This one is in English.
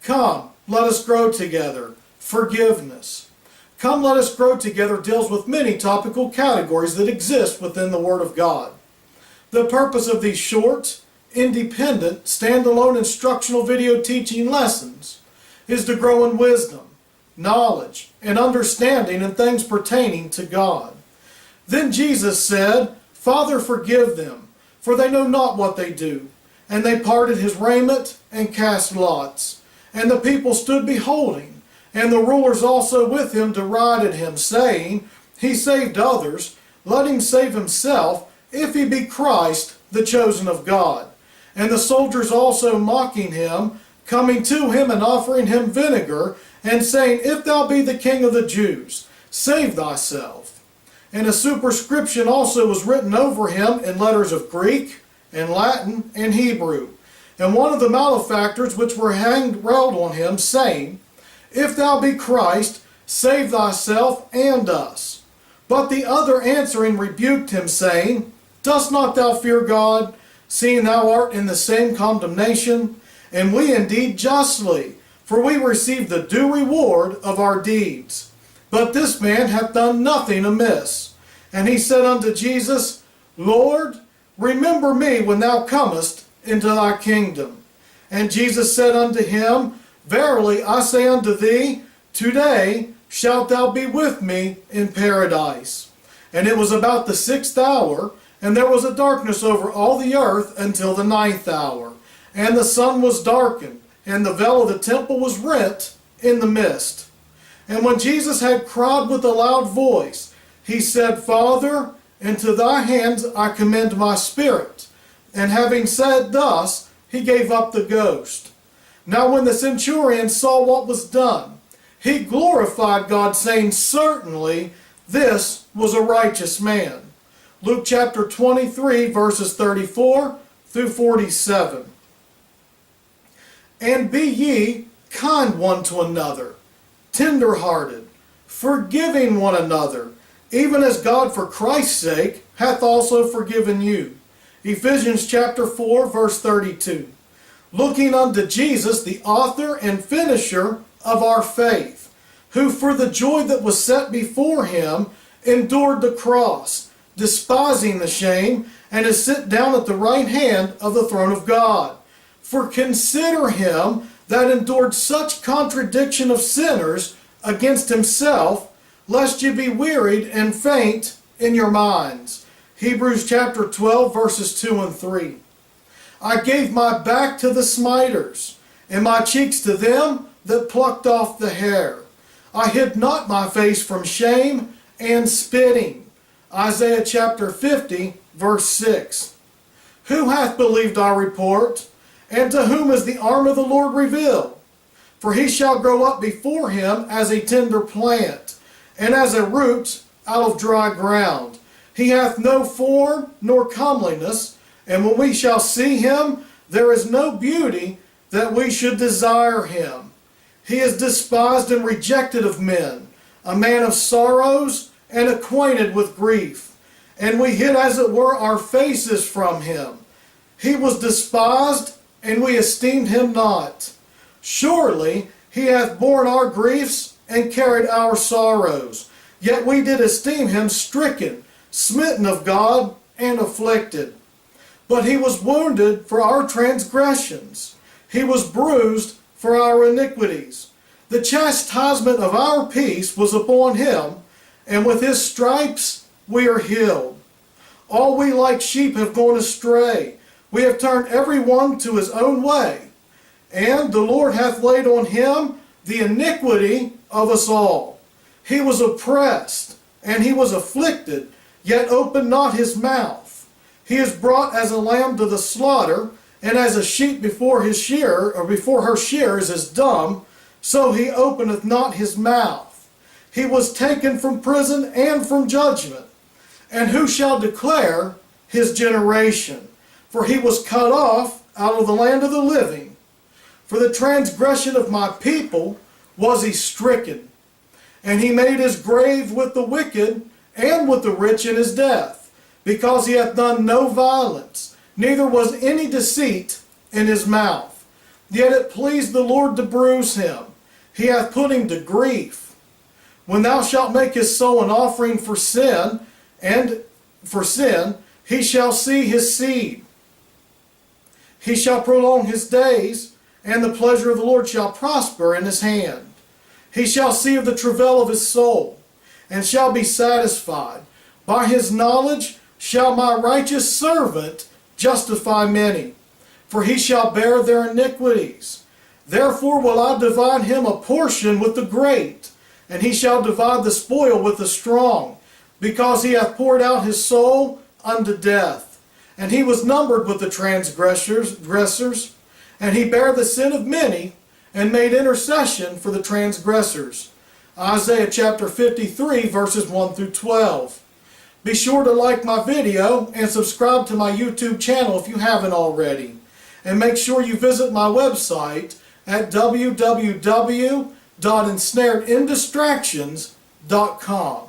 Come, let us grow together. Forgiveness. Come, let us grow together deals with many topical categories that exist within the Word of God. The purpose of these short, independent, standalone instructional video teaching lessons is to grow in wisdom, knowledge, and understanding in things pertaining to God. Then Jesus said, Father, forgive them, for they know not what they do. And they parted his raiment and cast lots. And the people stood beholding, and the rulers also with him derided him, saying, He saved others, let him save himself, if he be Christ, the chosen of God. And the soldiers also mocking him, coming to him and offering him vinegar, and saying, If thou be the King of the Jews, save thyself. And a superscription also was written over him in letters of Greek, and Latin, and Hebrew. And one of the malefactors which were hanged railed on him, saying, If thou be Christ, save thyself and us. But the other answering rebuked him, saying, Dost not thou fear God, seeing thou art in the same condemnation? And we indeed justly, for we receive the due reward of our deeds. But this man hath done nothing amiss. And he said unto Jesus, Lord, remember me when thou comest into thy kingdom. And Jesus said unto him, Verily I say unto thee, today shalt thou be with me in paradise. And it was about the 6th hour, and there was a darkness over all the earth until the 9th hour. And the sun was darkened, and the veil of the temple was rent in the midst. And when Jesus had cried with a loud voice, he said, Father, into thy hands I commend my spirit. And having said thus, he gave up the ghost. Now when the centurion saw what was done, he glorified God, saying, Certainly this was a righteous man. Luke chapter 23, verses 34 through 47. And be ye kind one to another, tender-hearted, forgiving one another, even as God for Christ's sake hath also forgiven you. Ephesians chapter 4, verse 32. Looking unto Jesus, the author and finisher of our faith, who for the joy that was set before him endured the cross, despising the shame, and is set down at the right hand of the throne of God. For consider him that endured such contradiction of sinners against himself, lest ye be wearied and faint in your minds. Hebrews chapter 12, verses 2 and 3. I gave my back to the smiters, and my cheeks to them that plucked off the hair. I hid not my face from shame and spitting. Isaiah chapter 50, verse 6. Who hath believed our report? And to whom is the arm of the Lord revealed? For he shall grow up before him as a tender plant, and as a root out of dry ground. He hath no form nor comeliness, and when we shall see him, there is no beauty that we should desire him. He is despised and rejected of men, a man of sorrows and acquainted with grief. And we hid as it were our faces from him. He was despised, and we esteemed him not. Surely he hath borne our griefs and carried our sorrows. Yet we did esteem him stricken, smitten of God, and afflicted. But he was wounded for our transgressions. He was bruised for our iniquities. The chastisement of our peace was upon him, and with his stripes we are healed. All we like sheep have gone astray. We have turned every one to his own way. And the Lord hath laid on him the iniquity of us all. He was oppressed, and he was afflicted, yet opened not his mouth. He is brought as a lamb to the slaughter, and as a sheep before his shearer, or before her shearers, is dumb, so he openeth not his mouth. He was taken from prison and from judgment. And who shall declare his generation? For he was cut off out of the land of the living. For the transgression of my people was he stricken. And he made his grave with the wicked and with the rich in his death, because he hath done no violence, neither was any deceit in his mouth. Yet it pleased the Lord to bruise him. He hath put him to grief. When thou shalt make his soul an offering for sin, he shall see his seed. He shall prolong his days, and the pleasure of the Lord shall prosper in his hand. He shall see of the travail of his soul, and shall be satisfied. By his knowledge shall my righteous servant justify many, for he shall bear their iniquities. Therefore will I divide him a portion with the great, and he shall divide the spoil with the strong, because he hath poured out his soul unto death. And he was numbered with the transgressors, and he bare the sin of many, and made intercession for the transgressors. Isaiah chapter 53, verses 1 through 12. Be sure to like my video and subscribe to my YouTube channel if you haven't already. And make sure you visit my website at www.ensnaredindistractions.com.